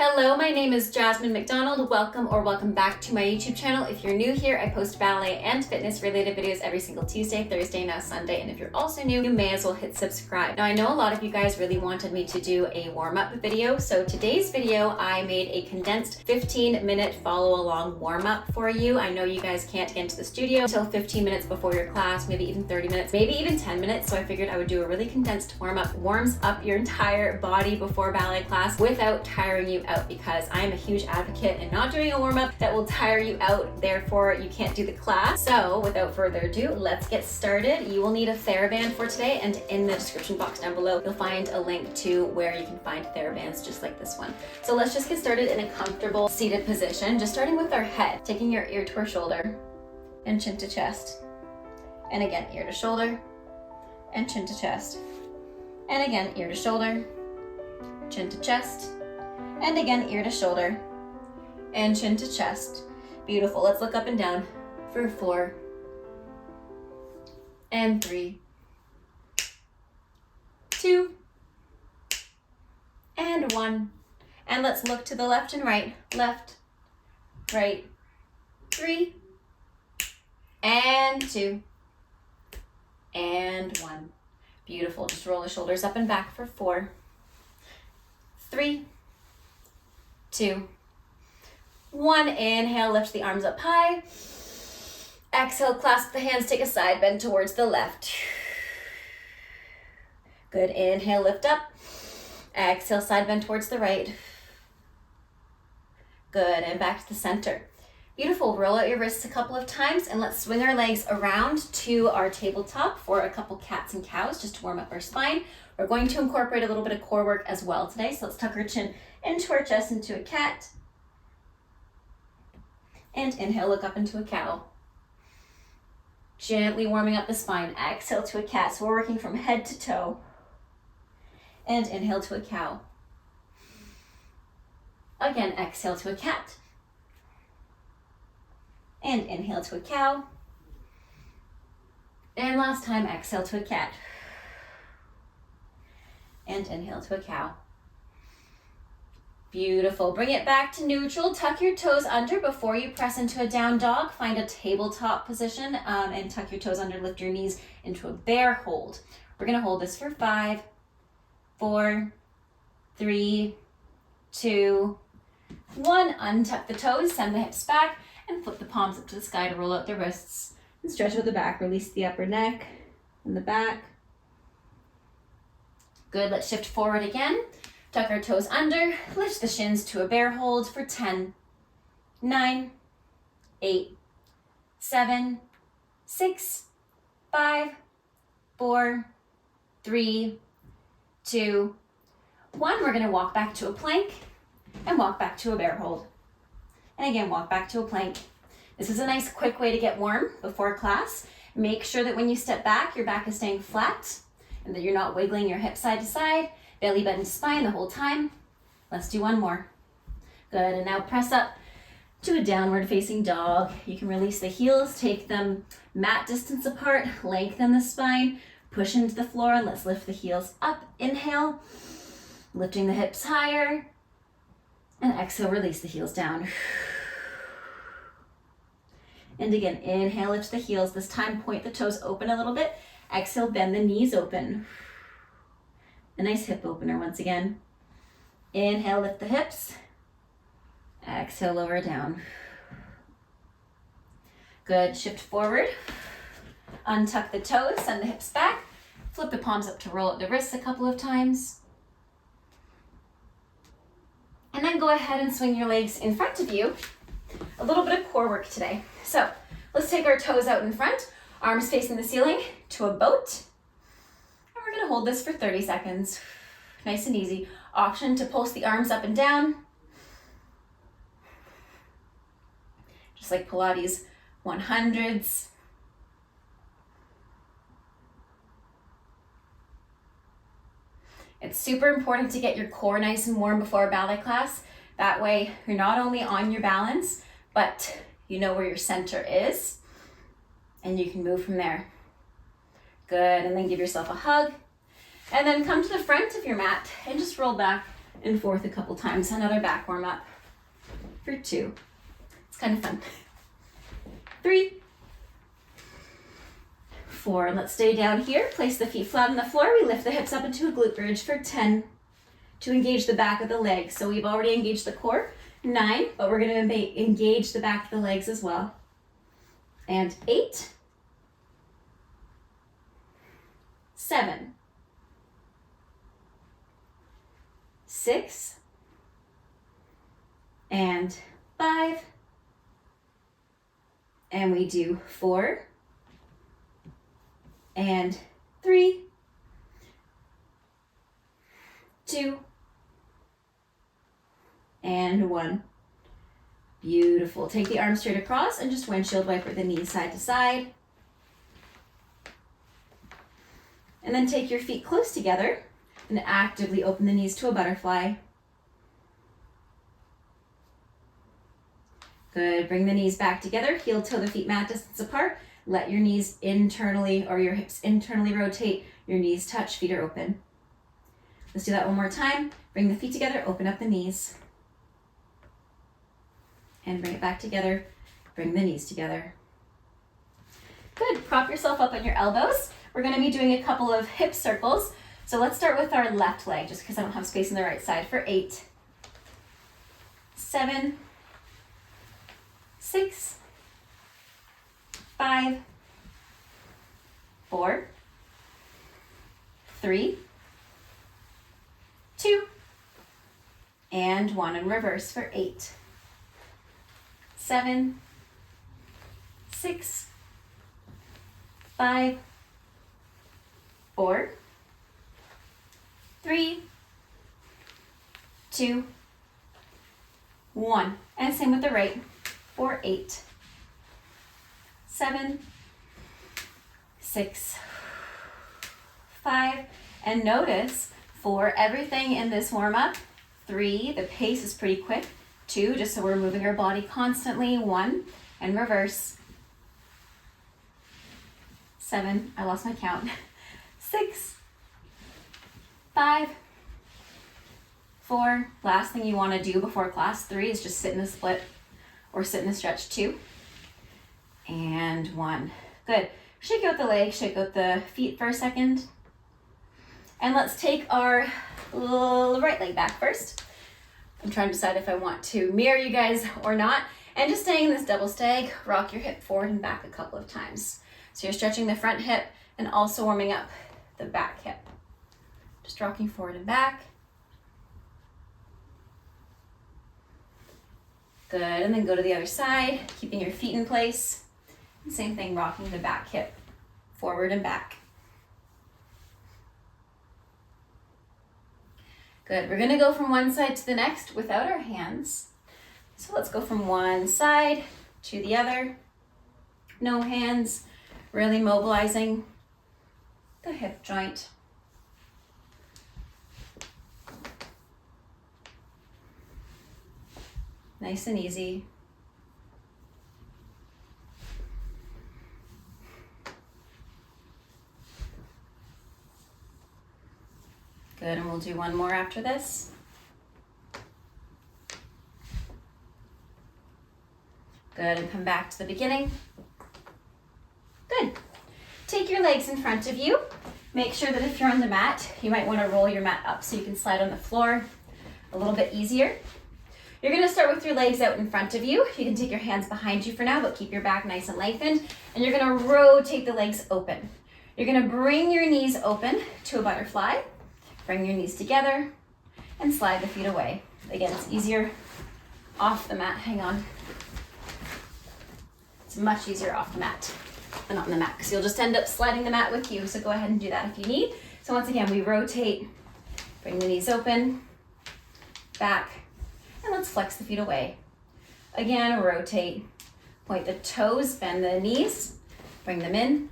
Hello, my name is Jasmine McDonald. Welcome back to my YouTube channel. If you're new here, I post ballet and fitness related videos every single Tuesday, Thursday, now Sunday. And if you're also new, you may as well hit subscribe. Now I know a lot of you guys really wanted me to do a warm-up video. So today's video, I made a condensed 15-minute follow along warm-up for you. I know you guys can't get into the studio until 15 minutes before your class, maybe even 30 minutes, maybe even 10 minutes. So I figured I would do a really condensed warm-up, warms up your entire body before ballet class without tiring you out, because I am a huge advocate in not doing a warm-up that will tire you out, therefore you can't do the class. So without further ado, let's get started. You will need a TheraBand for today, and in the description box down below you'll find a link to where you can find TheraBands just like this one. So let's just get started in a comfortable seated position, just starting with our head, taking your ear to our shoulder and chin to chest, and again ear to shoulder and chin to chest, and again ear to shoulder, chin to chest, and again, ear to shoulder and chin to chest. Beautiful. Let's look up and down for 4 and 3, 2 and 1. And let's look to the left and right, right, 3 and 2 and 1. Beautiful. Just roll the shoulders up and back for 4, 3, 2, 1. Inhale, lift the arms up high. Exhale, clasp the hands, take a side bend towards the left. Good. Inhale, lift up. Exhale, side bend towards the right. Good. And back to the center. Beautiful. Roll out your wrists a couple of times, and let's swing our legs around to our tabletop for a couple cats and cows just to warm up our spine. We're going to incorporate a little bit of core work as well today. So let's tuck our chin into our chest, into a cat. And inhale, look up into a cow. Gently warming up the spine. Exhale to a cat. So we're working from head to toe. And inhale to a cow. Again, exhale to a cat. And inhale to a cow. And last time, exhale to a cat. And inhale to a cow. Beautiful. Bring it back to neutral. Tuck your toes under before you press into a down dog. Find a tabletop position and tuck your toes under. Lift your knees into a bear hold. We're going to hold this for 5, 4, 3, 2, 1. Untuck the toes, send the hips back, and flip the palms up to the sky to roll out the wrists. And stretch out the back. Release the upper neck and the back. Good. Let's shift forward again. Tuck our toes under. Lift the shins to a bear hold for 10, 9, 8, 7, 6, 5, 4, 3, 2, 1. We're going to walk back to a plank and walk back to a bear hold. And again, walk back to a plank. This is a nice quick way to get warm before class. Make sure that when you step back, your back is staying flat and that you're not wiggling your hips side to side, belly button to spine the whole time. Let's do one more. Good. And now press up to a downward facing dog. You can release the heels, take them mat distance apart, lengthen the spine, push into the floor, and let's lift the heels up. Inhale, lifting the hips higher, and exhale, release the heels down. And again, inhale, lift the heels. This time, point the toes open a little bit. Exhale, bend the knees open. A nice hip opener once again. Inhale, lift the hips. Exhale, lower down. Good. Shift forward. Untuck the toes, send the hips back. Flip the palms up to roll out the wrists a couple of times. And then go ahead and swing your legs in front of you. A little bit of core work today. So let's take our toes out in front, arms facing the ceiling to a boat. And we're going to hold this for 30 seconds. Nice and easy. Option to pulse the arms up and down. Just like Pilates 100s. It's super important to get your core nice and warm before a ballet class. That way you're not only on your balance, but you know where your center is and you can move from there. Good. And then give yourself a hug. And then come to the front of your mat and just roll back and forth a couple times. Another back warm up for 2. It's kind of fun. 3, 4, and let's stay down here. Place the feet flat on the floor. We lift the hips up into a glute bridge for 10 to engage the back of the legs. So we've already engaged the core. 9, but we're going to engage the back of the legs as well. And 8, 7, 6, and 5, and we do 4, and 3, 2, and 1. Beautiful. Take the arms straight across and just windshield wiper the knees side to side. And then take your feet close together and actively open the knees to a butterfly. Good. Bring the knees back together, heel toe the feet mat distance apart. Let your knees internally or your hips internally rotate. Your knees touch, feet are open. Let's do that one more time. Bring the feet together, open up the knees. And bring it back together. Bring the knees together. Good. Prop yourself up on your elbows. We're going to be doing a couple of hip circles. So let's start with our left leg, just because I don't have space on the right side, for 8, 7, 6, 5, 4, 3, 2, and 1, and reverse for 8, 7, 6, 5, 4, 3, 2, 1. And same with the right for 8, 7, 6, 5. And notice for everything in this warm-up, 3, the pace is pretty quick. 2, just so we're moving our body constantly. 1, and reverse. 7, I lost my count. 6, 5, 4. Last thing you want to do before class 3 is just sit in a split or sit in a stretch. 2, and 1. Good. Shake out the legs, shake out the feet for a second. And let's take our right leg back first. I'm trying to decide if I want to mirror you guys or not. And just staying in this double stag, rock your hip forward and back a couple of times. So you're stretching the front hip and also warming up the back hip. Just rocking forward and back. Good, and then go to the other side, keeping your feet in place. Same thing, rocking the back hip forward and back. Good, we're gonna go from one side to the next without our hands. So let's go from one side to the other. No hands, really mobilizing the hip joint. Nice and easy. Good, and we'll do one more after this. Good, and come back to the beginning. Good. Take your legs in front of you. Make sure that if you're on the mat, you might want to roll your mat up so you can slide on the floor a little bit easier. You're going to start with your legs out in front of you. You can take your hands behind you for now, but keep your back nice and lengthened. And you're going to rotate the legs open. You're going to bring your knees open to a butterfly. Bring your knees together and slide the feet away. Again, it's easier off the mat. Hang on. It's much easier off the mat than on the mat because you'll just end up sliding the mat with you. So go ahead and do that if you need. So once again, we rotate, bring the knees open, back, and let's flex the feet away. Again, rotate, point the toes, bend the knees, bring them in,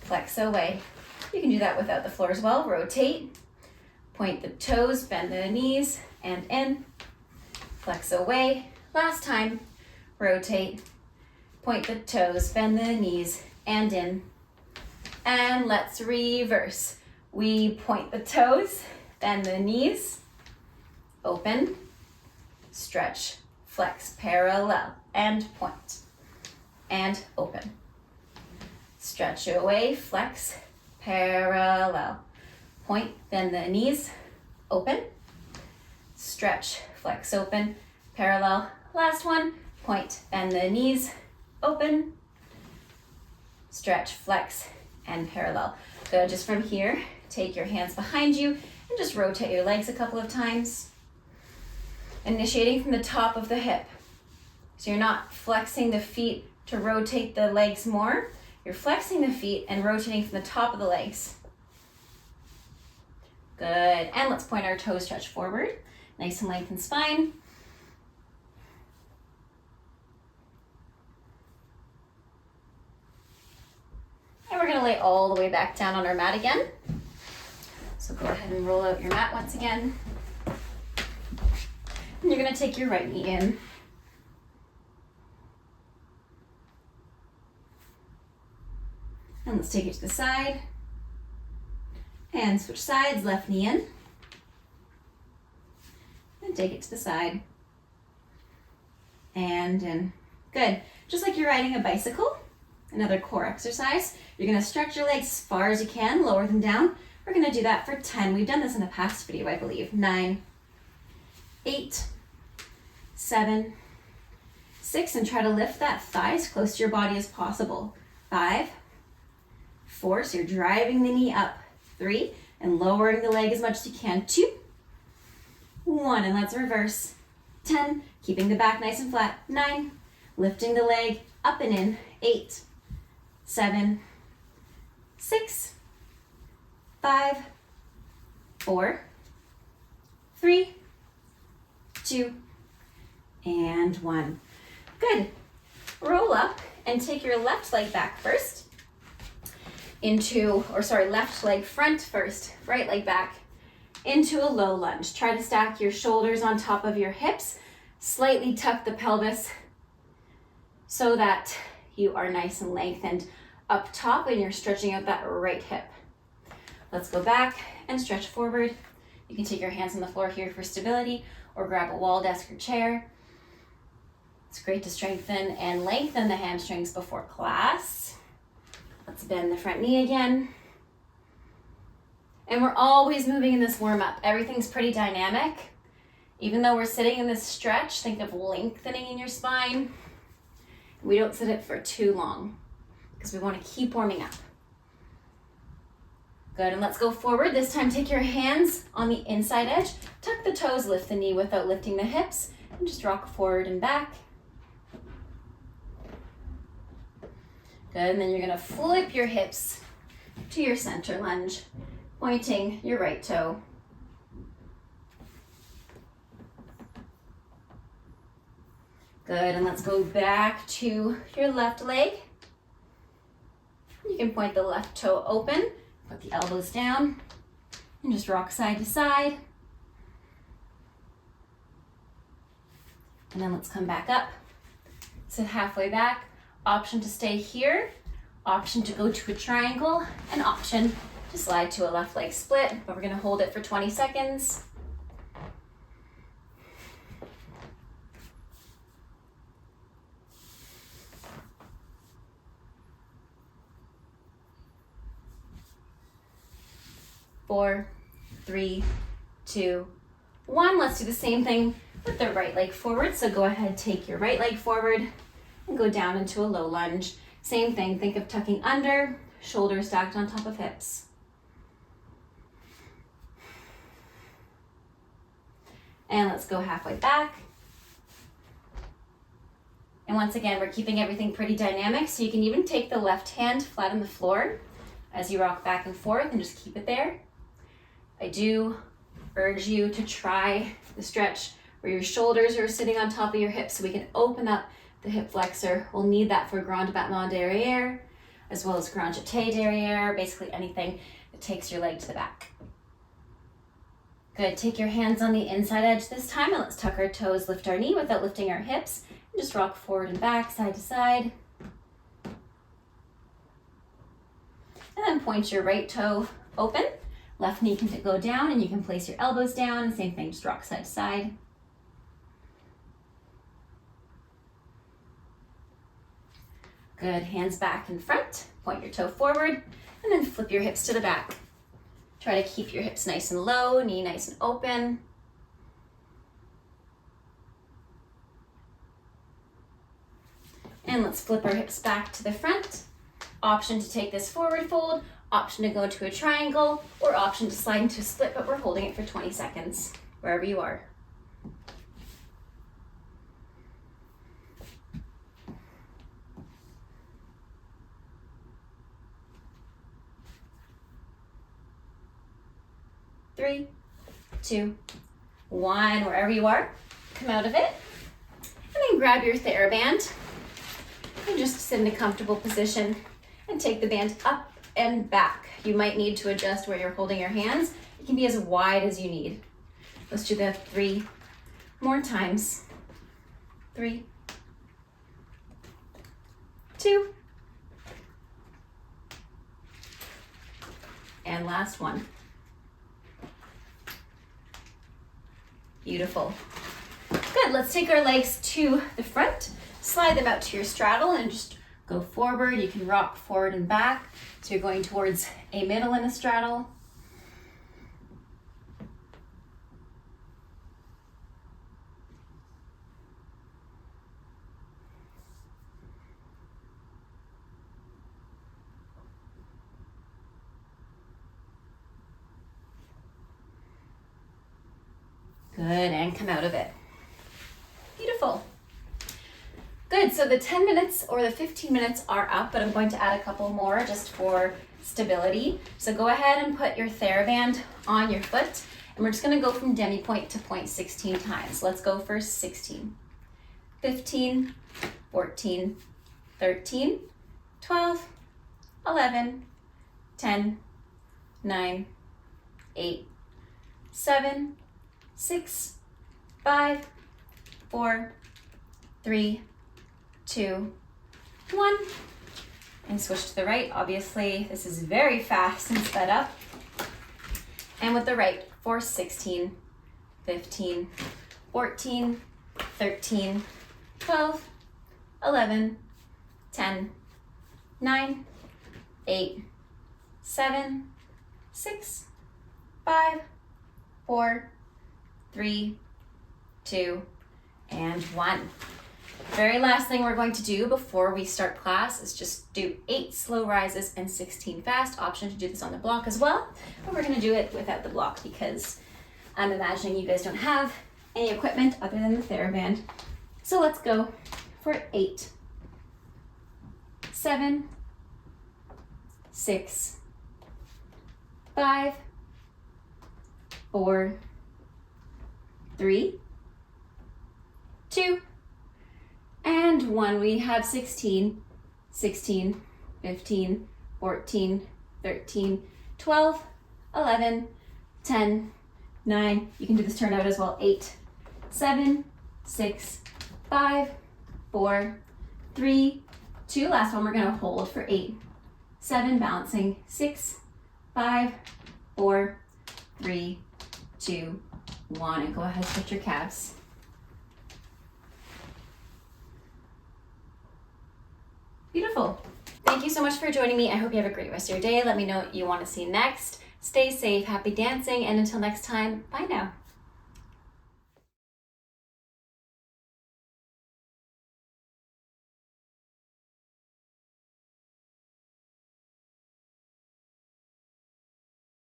flex away. You can do that without the floor as well. Rotate, point the toes, bend the knees, and in, flex away. Last time, rotate, point the toes, bend the knees, and in. And let's reverse. We point the toes, bend the knees, open, stretch, flex, parallel, and point, and open. Stretch away, flex, parallel, point, bend the knees, open, stretch, flex, open, parallel. Last one, point, bend the knees, open, stretch, flex, and parallel. Good, just from here, take your hands behind you and just rotate your legs a couple of times. Initiating from the top of the hip. So you're not flexing the feet to rotate the legs more. You're flexing the feet and rotating from the top of the legs. Good, and let's point our toes, stretch forward. Nice and lengthened spine. And we're gonna lay all the way back down on our mat again. So go ahead and roll out your mat once again. And you're gonna take your right knee in. And let's take it to the side. And switch sides, left knee in. And take it to the side. And in. Good. Just like you're riding a bicycle, another core exercise. You're gonna stretch your legs as far as you can, lower them down. We're gonna do that for 10. We've done this in a past video, I believe. 9, 8, 7, 6, and try to lift that thigh as close to your body as possible. 5, 4, so you're driving the knee up. 3, and lowering the leg as much as you can. 2, 1, and let's reverse. 10, keeping the back nice and flat. 9, lifting the leg up and in. 8, 7, 6, 5, 4, 3, 2, and 1. Good. Roll up and take your left leg back first. Left leg front first, right leg back into a low lunge. Try to stack your shoulders on top of your hips, slightly tuck the pelvis so that you are nice and lengthened up top and you're stretching out that right hip. Let's go back and stretch forward. You can take your hands on the floor here for stability or grab a wall, desk, or chair. It's great to strengthen and lengthen the hamstrings before class. Let's bend the front knee again. And we're always moving in this warm up. Everything's pretty dynamic. Even though we're sitting in this stretch, think of lengthening in your spine. We don't sit it for too long because we want to keep warming up. Good, and let's go forward. This time take your hands on the inside edge. Tuck the toes, lift the knee without lifting the hips, and just rock forward and back. Good, and then you're gonna flip your hips to your center lunge, pointing your right toe. Good, and let's go back to your left leg. You can point the left toe open, put the elbows down, and just rock side to side. And then let's come back up. Sit halfway back. Option to stay here, option to go to a triangle, and option to slide to a left leg split, but we're gonna hold it for 20 seconds. Four, 3, 2, 1. Let's do the same thing with the right leg forward. So go ahead, take your right leg forward and go down into a low lunge. Same thing, think of tucking under, shoulders stacked on top of hips. And let's go halfway back. And once again, we're keeping everything pretty dynamic, so you can even take the left hand flat on the floor as you rock back and forth and just keep it there. I do urge you to try the stretch where your shoulders are sitting on top of your hips so we can open up the hip flexor. We'll need that for grand battement derrière, as well as grand jeté derrière, basically anything that takes your leg to the back. Good, take your hands on the inside edge this time, and let's tuck our toes, lift our knee without lifting our hips, and just rock forward and back, side to side. And then point your right toe open, Left knee can go down and you can place your elbows down. Same thing, just rock side to side. Good, hands back in front, point your toe forward, and then flip your hips to the back. Try to keep your hips nice and low, knee nice and open. And let's flip our hips back to the front. Option to take this forward fold, option to go into a triangle, or option to slide into a split, but we're holding it for 20 seconds, wherever you are. Three, two, one, wherever you are, come out of it, and then grab your TheraBand and just sit in a comfortable position and take the band up and back. You might need to adjust where you're holding your hands. It can be as wide as you need. Let's do that 3 more times. 3, 2, and last one. Beautiful. Good, let's take our legs to the front, slide them out to your straddle and just go forward. You can rock forward and back. So you're going towards a middle in a straddle. Good, and come out of it. Beautiful. Good, so the 10 minutes or the 15 minutes are up, but I'm going to add a couple more just for stability. So go ahead and put your TheraBand on your foot, and we're just gonna go from demi point to point 16 times. Let's go for 16, 15, 14, 13, 12, 11, 10, 9, 8, 7, 6, 5, 4, 3, 2, 1, and switch to the right. Obviously, this is very fast and sped up. And with the right for 16, 15, 14, 13, 12, 11, 10, 9, 8, 7, 6, 5, 4, 3, 2, and 1. Very last thing we're going to do before we start class is just do 8 slow rises and 16 fast. Option to do this on the block as well, but we're going to do it without the block because I'm imagining you guys don't have any equipment other than the TheraBand. So let's go for 8, 7, 6, 5, 4, 3, 2, and 1. We have 16, 16, 15, 14, 13, 12, 11, 10, 9. You can do this turn out as well. 8, 7, 6, 5, 4, 3, 2. Last one we're going to hold for 8, 7, balancing 6, 5, 4, 3, 2, 1. And go ahead and switch your calves. Beautiful. Thank you so much for joining me. I hope you have a great rest of your day. Let me know what you want to see next. Stay safe, happy dancing, and until next time, bye now.